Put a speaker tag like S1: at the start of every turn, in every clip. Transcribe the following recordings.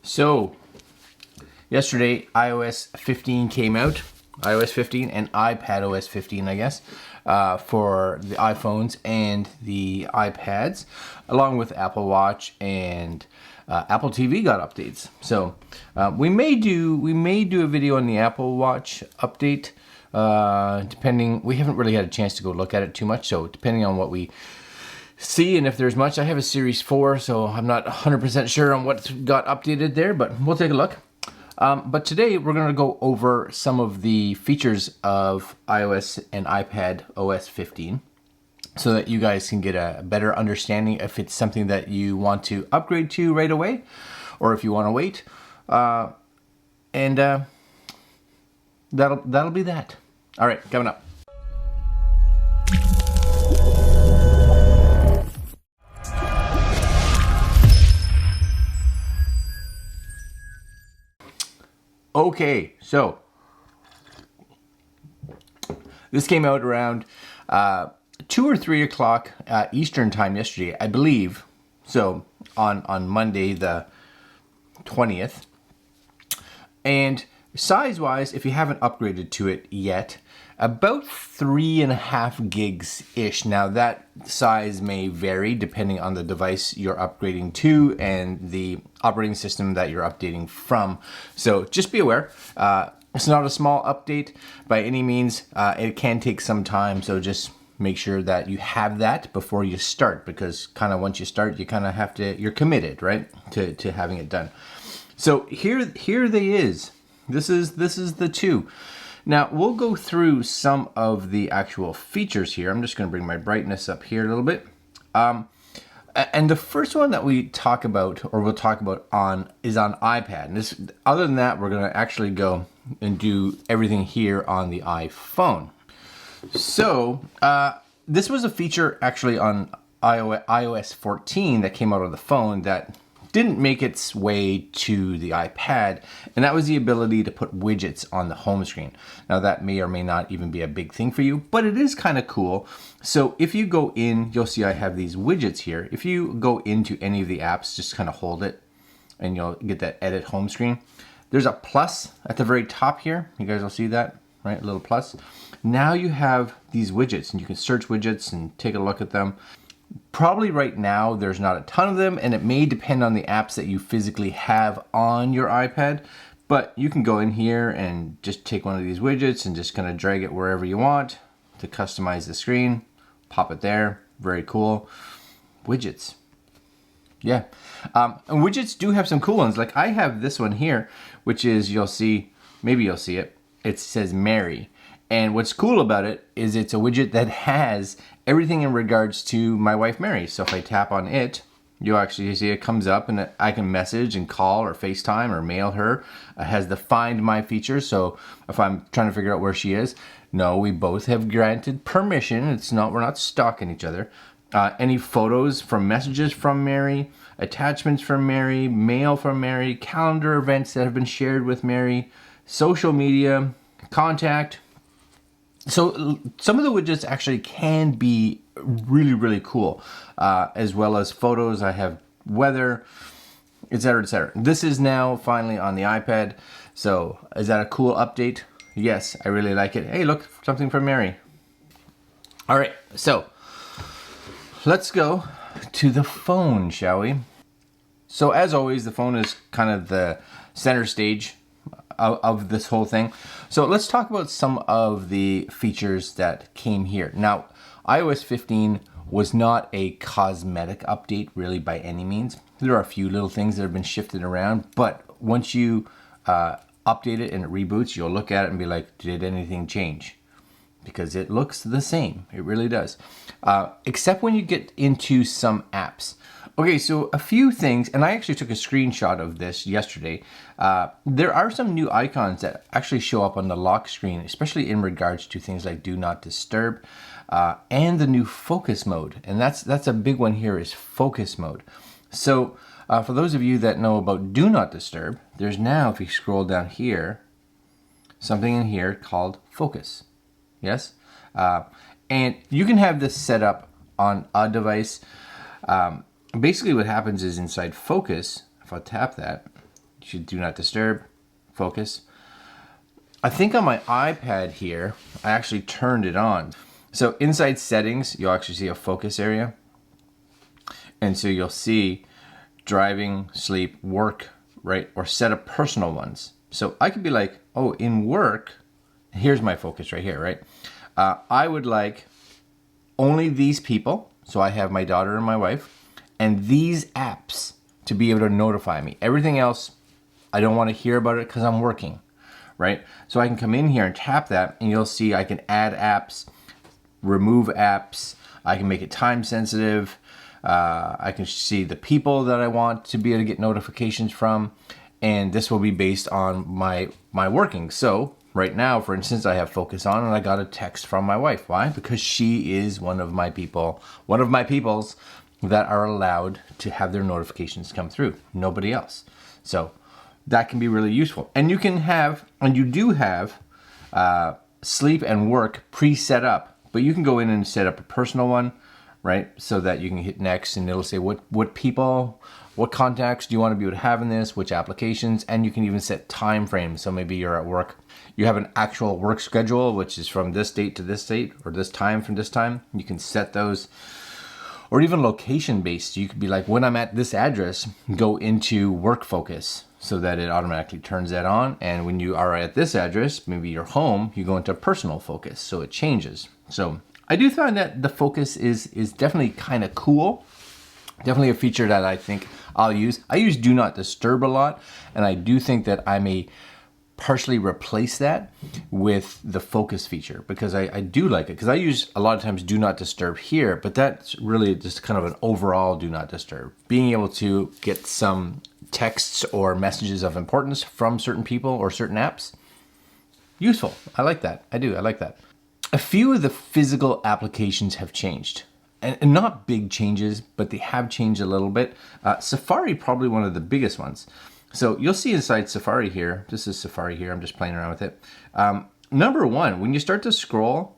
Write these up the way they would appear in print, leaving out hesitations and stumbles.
S1: So, yesterday iOS 15 came out, iOS 15 and ipadOS 15, I guess, for the iPhones and the iPads, along with Apple Watch and Apple TV got updates. So we may do a video on the Apple Watch update, depending. We haven't really had a chance to go look at it too much, so depending on what we see and if there's much. I have a Series 4, so I'm not 100% sure on what got updated there, but we'll take a look. But today we're going to go over some of the features of iOS and ipadOS 15 so that you guys can get a better understanding if it's something that you want to upgrade to right away or if you want to wait. And that'll be that. All right, coming up. Okay, so this came out around 2 or 3 o'clock Eastern time yesterday, I believe. So on Monday the 20th. And size-wise, if you haven't upgraded to it yet, about 3.5 gigs-ish. Now that size may vary depending on the device you're upgrading to and the operating system that you're updating from. So just be aware, it's not a small update by any means. It can take some time, so just make sure that you have that before you start, because kind of once you start, you kind of have to, you're committed, right, to having it done. So here they is. This is the two. Now, we'll go through some of the actual features here. I'm just going to bring my brightness up here a little bit. And the first one that we talk about, or we'll talk about is on iPad. And this, other than that, we're going to actually go and do everything here on the iPhone. So, this was a feature actually on iOS 14 that came out of the phone that didn't make its way to the iPad, and that was the ability to put widgets on the home screen. Now that may or may not even be a big thing for you, but it is kind of cool. So if you go in, you'll see I have these widgets here. If you go into any of the apps, just kind of hold it and you'll get that edit home screen. There's a plus at the very top here. You guys will see that, right? A little plus. Now you have these widgets and you can search widgets and take a look at them. Probably right now there's not a ton of them, and it may depend on the apps that you physically have on your iPad, but you can go in here and just take one of these widgets and just kind of drag it wherever you want to customize the screen. Pop it there. Very cool. Widgets. Yeah. And widgets do have some cool ones. Like I have this one here, which is, you'll see, maybe you'll see it. It says Mary. And what's cool about it is it's a widget that has everything in regards to my wife Mary. So if I tap on it, you'll actually see it comes up and I can message and call or FaceTime or mail her. It has the Find My feature. So if I'm trying to figure out where she is, no, we both have granted permission. We're not stalking each other. Any photos from messages from Mary, attachments from Mary, mail from Mary, calendar events that have been shared with Mary, social media, contact. So some of the widgets actually can be really, really cool, as well as photos. I have weather, etc., etc. This is now finally on the iPad. So is that a cool update? Yes, I really like it. Hey, look, something from Mary. All right, so let's go to the phone, shall we? So as always, the phone is kind of the center stage of this whole thing. So let's talk about some of the features that came here. Now, iOS 15 was not a cosmetic update really by any means. There are a few little things that have been shifted around, but once you update it and it reboots, you'll look at it and be like, did anything change? Because it looks the same. It really does. Except when you get into some apps. Okay, so a few things, and I actually took a screenshot of this yesterday. There are some new icons that actually show up on the lock screen, especially in regards to things like Do Not Disturb and the new focus mode. And that's a big one here, is focus mode. So for those of you that know about Do Not Disturb, there's now, if you scroll down here, something in here called focus. Yes? And you can have this set up on a device. Basically what happens is inside focus, if I tap that, you should do not disturb, focus. I think on my iPad here, I actually turned it on. So inside settings, you'll actually see a focus area. And so you'll see driving, sleep, work, right? Or set up personal ones. So I could be like, oh, in work, here's my focus right here, right? I would like only these people. So I have my daughter and my wife and these apps to be able to notify me. Everything else, I don't want to hear about it because I'm working, right? So I can come in here and tap that and you'll see I can add apps, remove apps. I can make it time sensitive. I can see the people that I want to be able to get notifications from. And this will be based on my working. So right now, for instance, I have focus on and I got a text from my wife. Why? Because she is one of my peoples that are allowed to have their notifications come through. Nobody else. So that can be really useful. And you can have, and you do have sleep and work pre-set up, but you can go in and set up a personal one, right? So that you can hit next and it'll say what people, what contacts do you want to be able to have in this, which applications, and you can even set time frames. So maybe you're at work, you have an actual work schedule, which is from this date to this date, or this time from this time. You can set those, or even location based. You could be like, when I'm at this address, go into work focus so that it automatically turns that on. And when you are at this address, maybe you're home, you go into personal focus. So it changes. So I do find that the focus is definitely kind of cool. Definitely a feature that I think I'll use. I use do not disturb a lot. And I do think that I may partially replace that with the focus feature because I do like it, because I use a lot of times do not disturb here, but that's really just kind of an overall do not disturb. Being able to get some texts or messages of importance from certain people or certain apps, useful. I like that. I like that. A few of the physical applications have changed. And not big changes, but they have changed a little bit. Safari, probably one of the biggest ones. So you'll see inside Safari here, this is Safari here, I'm just playing around with it. Number one, when you start to scroll,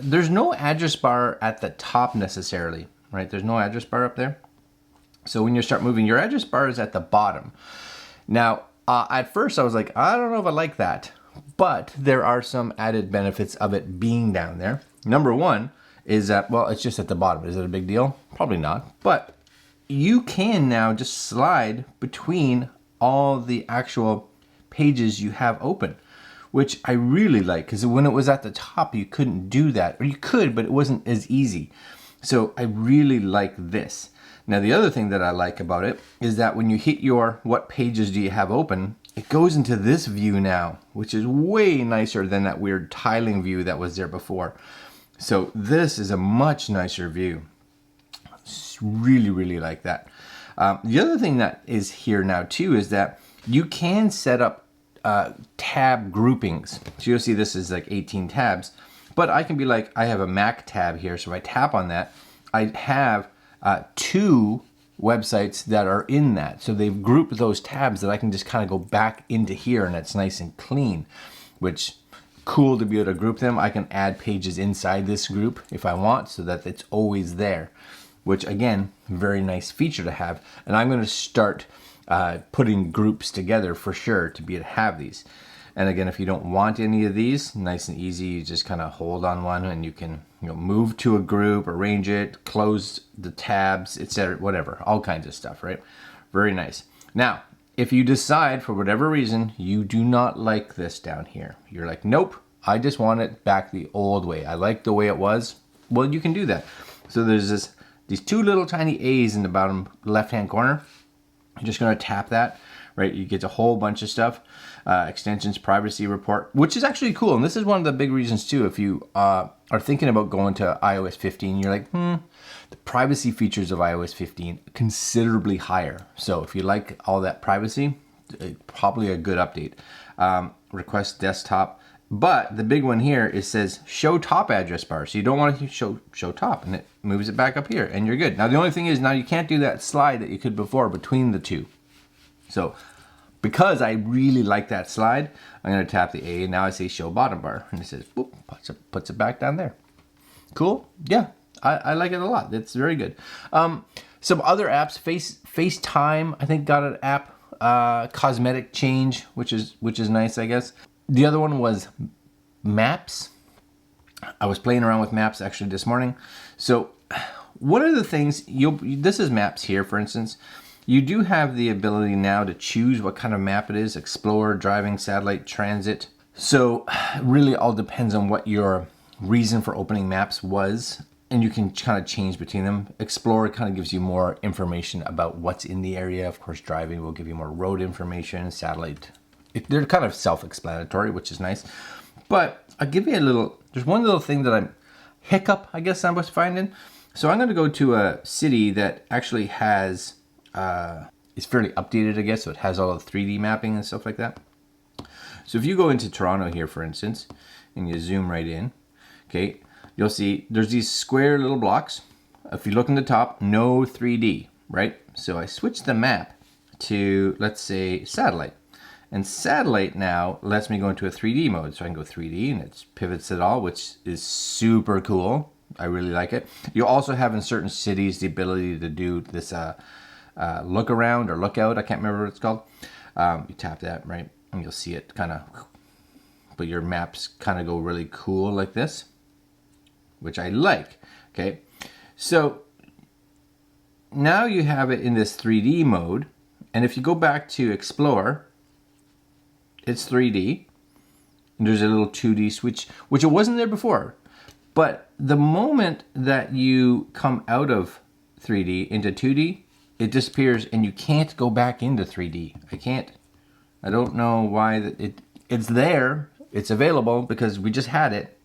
S1: there's no address bar at the top necessarily, right? There's no address bar up there. So when you start moving, your address bar is at the bottom. Now, at first I was like, I don't know if I like that, but there are some added benefits of it being down there. Number one is that, well, it's just at the bottom. Is it a big deal? Probably not, but you can now just slide between all the actual pages you have open, which I really like, because when it was at the top, you couldn't do that, or you could, but it wasn't as easy. So I really like this. Now, the other thing that I like about it is that when you hit your what pages do you have open, it goes into this view now, which is way nicer than that weird tiling view that was there before. So this is a much nicer view. Really, really like that. The other thing that is here now too is that you can set up tab groupings. So you'll see this is like 18 tabs, but I can be like, I have a Mac tab here. So if I tap on that, I have 2 websites that are in that. So they've grouped those tabs that I can just kind of go back into here and it's nice and clean, which cool to be able to group them. I can add pages inside this group if I want so that it's always there, which again, very nice feature to have. And I'm going to start putting groups together for sure to be able to have these. And again, if you don't want any of these, nice and easy, you just kind of hold on one and you can move to a group, arrange it, close the tabs, etc., whatever, all kinds of stuff, right? Very nice. Now, if you decide for whatever reason you do not like this down here, you're like, nope, I just want it back the old way. I like the way it was. Well, you can do that. So there's these 2 little tiny A's in the bottom left-hand corner. You're just going to tap that, right? You get a whole bunch of stuff. Extensions, privacy report, which is actually cool. And this is one of the big reasons too. If you are thinking about going to iOS 15, you're like, the privacy features of iOS 15 considerably higher. So if you like all that privacy, probably a good update. Request desktop. But the big one here, it says show top address bar. So you don't want to show top, and it moves it back up here and you're good. Now the only thing is now you can't do that slide that you could before between the two. So because I really like that slide, I'm going to tap the A and now I say show bottom bar and it says boop, puts it back down there. Cool. Yeah, I like it a lot. It's very good. Some other apps, FaceTime, I think got an app, cosmetic change, which is nice, I guess. The other one was Maps. I was playing around with Maps actually this morning. So one of the things, this is Maps here, for instance. You do have the ability now to choose what kind of map it is: Explorer, driving, satellite, transit. So it really all depends on what your reason for opening Maps was, and you can kind of change between them. Explorer kind of gives you more information about what's in the area. Of course, driving will give you more road information. Satellite, they're kind of self-explanatory, which is nice. But I'll give you there's one little thing that I guess I was finding. So I'm going to go to a city that actually has, is fairly updated, I guess. So it has all the 3D mapping and stuff like that. So if you go into Toronto here, for instance, and you zoom right in, okay, you'll see there's these square little blocks. If you look in the top, no 3D, right? So I switched the map to, let's say, satellite. And satellite now lets me go into a 3D mode. So I can go 3D and it pivots it all, which is super cool. I really like it. You also have in certain cities the ability to do this look around or look out. I can't remember what it's called. You tap that, right? And you'll see it kind of, but your maps kind of go really cool like this, which I like. Okay. So now you have it in this 3D mode. And if you go back to Explore, it's 3D. And there's a little 2D switch, which it wasn't there before. But the moment that you come out of 3D into 2D, it disappears and you can't go back into 3D. I don't know why it's there. It's available because we just had it.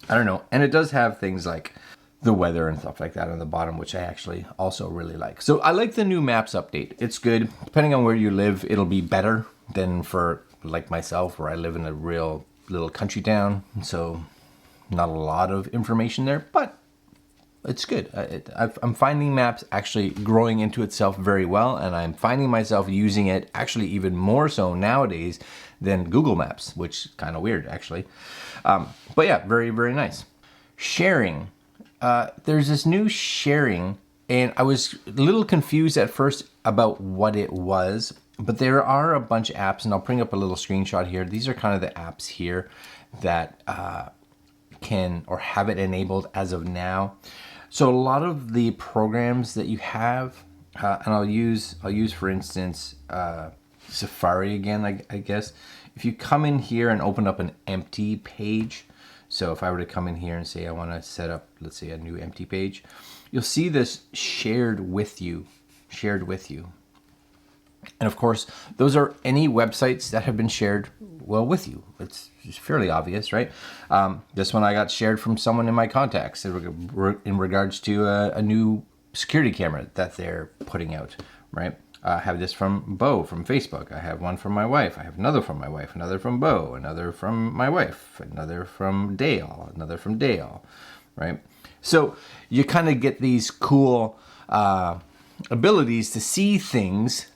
S1: I don't know. And it does have things like the weather and stuff like that on the bottom, which I actually also really like. So I like the new Maps update. It's good. Depending on where you live, it'll be better than for like myself, where I live in a real little country town. So not a lot of information there, but it's good. I'm finding Maps actually growing into itself very well, and I'm finding myself using it actually even more so nowadays than Google Maps, which is kind of weird actually. But yeah, very, very nice. Sharing. There's this new sharing, and I was a little confused at first about what it was, but there are a bunch of apps, and I'll bring up a little screenshot here. These are kind of the apps here that can or have it enabled as of now. So a lot of the programs that you have, and I'll use for instance Safari again, I guess. If you come in here and open up an empty page, so if I were to come in here and say I want to set up, let's say, a new empty page, you'll see this shared with you. And of course, those are any websites that have been shared well with you. It's fairly obvious, right? This one I got shared from someone in my contacts in regards to a new security camera that they're putting out, right? I have this from Bo from Facebook. I have one from my wife. I have another from my wife, another from Bo, another from my wife, another from Dale, another from Dale, right? So you kind of get these cool abilities to see things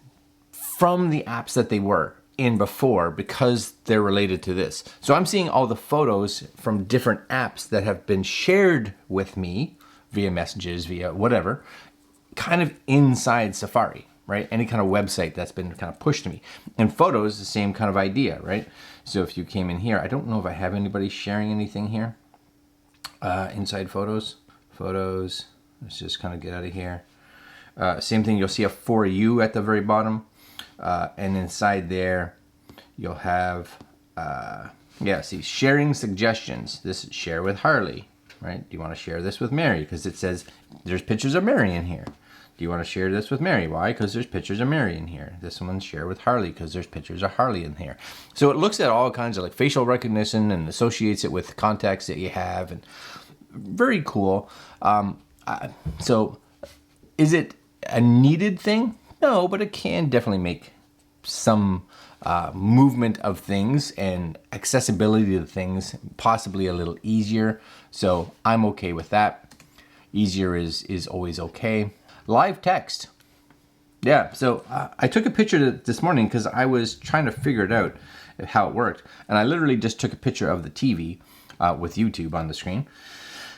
S1: from the apps that they were in before because they're related to this. So I'm seeing all the photos from different apps that have been shared with me via messages, via whatever, kind of inside Safari, right? Any kind of website that's been kind of pushed to me. And photos, the same kind of idea, right? So if you came in here, I don't know if I have anybody sharing anything here. Inside photos, let's just kind of get out of here. Same thing, you'll see a For You at the very bottom. And inside there, you'll have, see, sharing suggestions. This is share with Harley, right? Do you want to share this with Mary? Because it says there's pictures of Mary in here. Do you want to share this with Mary? Why? Because there's pictures of Mary in here. This one's share with Harley because there's pictures of Harley in here. So it looks at all kinds of like facial recognition and associates it with contacts that you have, and very cool. So is it a needed thing? No, but it can definitely make some movement of things and accessibility to things possibly a little easier. So I'm okay with that. Easier is always okay. Live text. Yeah, so I took a picture this morning because I was trying to figure it out how it worked. And I literally just took a picture of the TV with YouTube on the screen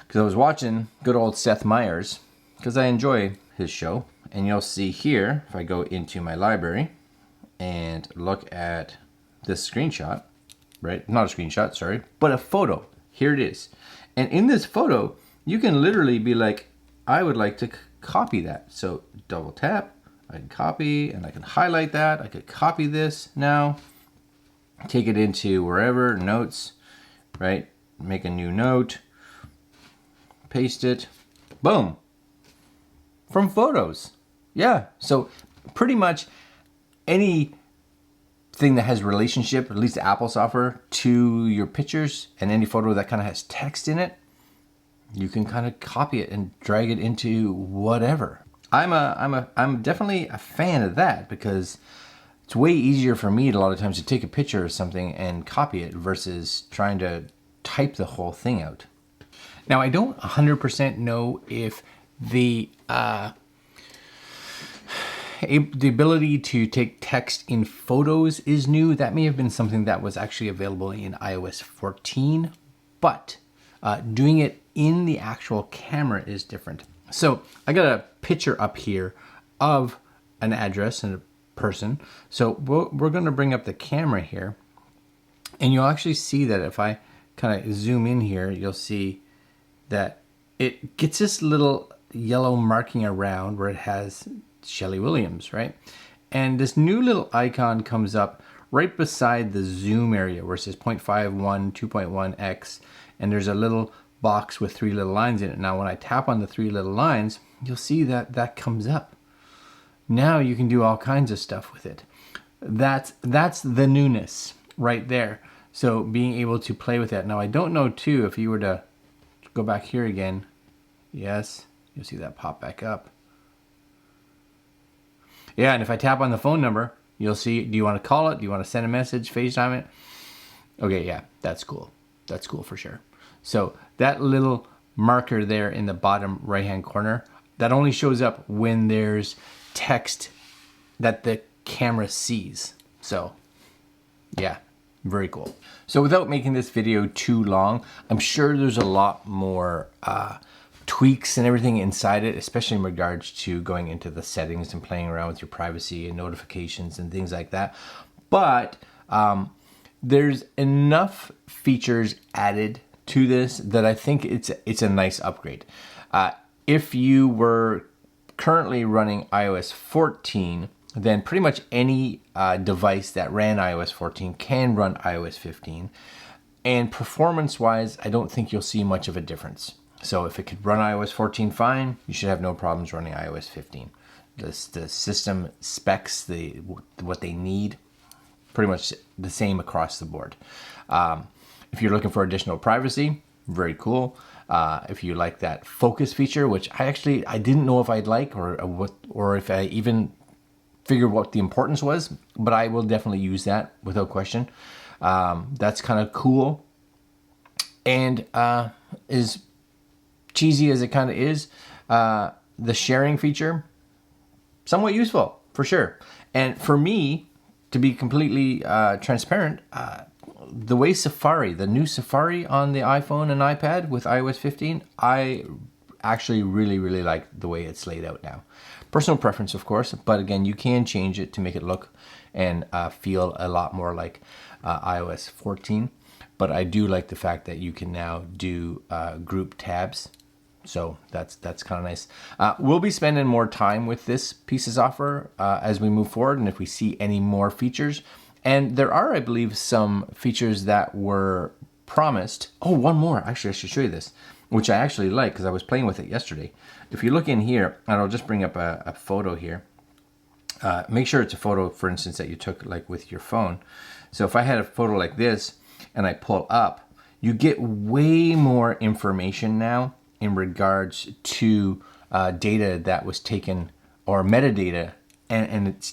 S1: because I was watching good old Seth Meyers because I enjoy his show. And you'll see here, if I go into my library and look at this screenshot, right? Not a screenshot, sorry, but a photo. Here it is. And in this photo, you can literally be like, I would like to copy that. So double tap, I can copy, and I can highlight that. I could copy this now, take it into wherever, notes, right? Make a new note, paste it, boom, from photos. Yeah, so pretty much anything that has relationship, at least Apple software, to your pictures, and any photo that kind of has text in it, you can kind of copy it and drag it into whatever. I'm definitely a fan of that, because it's way easier for me a lot of times to take a picture of something and copy it versus trying to type the whole thing out. Now, I don't 100% know if the ability to take text in photos is new. That may have been something that was actually available in iOS 14, but doing it in the actual camera is different. So I got a picture up here of an address and a person. So we're going to bring up the camera here, and you'll actually see that if I kind of zoom in here, you'll see that it gets this little yellow marking around where it has Shelley Williams, right? And this new little icon comes up right beside the zoom area where it says 0.51, 2.1x, and there's a little box with 3 little lines in it. Now, when I tap on the 3 little lines, you'll see that that comes up. Now you can do all kinds of stuff with it. That's the newness right there. So being able to play with that. Now, I don't know too, if you were to go back here again, yes, you'll see that pop back up. Yeah, and if I tap on the phone number, you'll see, do you want to call it? Do you want to send a message, FaceTime it? Okay, yeah, that's cool. That's cool for sure. So that little marker there in the bottom right-hand corner, that only shows up when there's text that the camera sees. So yeah, very cool. So without making this video too long, I'm sure there's a lot more tweaks and everything inside it, especially in regards to going into the settings and playing around with your privacy and notifications and things like that. But there's enough features added to this that I think it's a nice upgrade. If you were currently running iOS 14, then pretty much any device that ran iOS 14 can run iOS 15. And performance-wise, I don't think you'll see much of a difference. So if it could run iOS 14 fine, you should have no problems running iOS 15. The system specs, what they need, pretty much the same across the board. If you're looking for additional privacy, very cool. If you like that focus feature, which I didn't know if I'd like or if I even figured what the importance was, but I will definitely use that without question. That's kind of cool, and as cheesy as it kind of is, the sharing feature, somewhat useful for sure. And for me, to be completely transparent, the way Safari, the new Safari on the iPhone and iPad with iOS 15, I actually really like the way it's laid out now. Personal preference, of course, but again, you can change it to make it look and feel a lot more like iOS 14. But I do like the fact that you can now do group tabs. So that's kind of nice. We'll be spending more time with this piece of software as we move forward, and if we see any more features. And there are, I believe, some features that were promised. Oh, one more. Actually, I should show you this, which I actually like because I was playing with it yesterday. If you look in here, and I'll just bring up a photo here. Make sure it's a photo, for instance, that you took like with your phone. So if I had a photo like this and I pull up, you get way more information now in regards to data that was taken, or metadata, and it's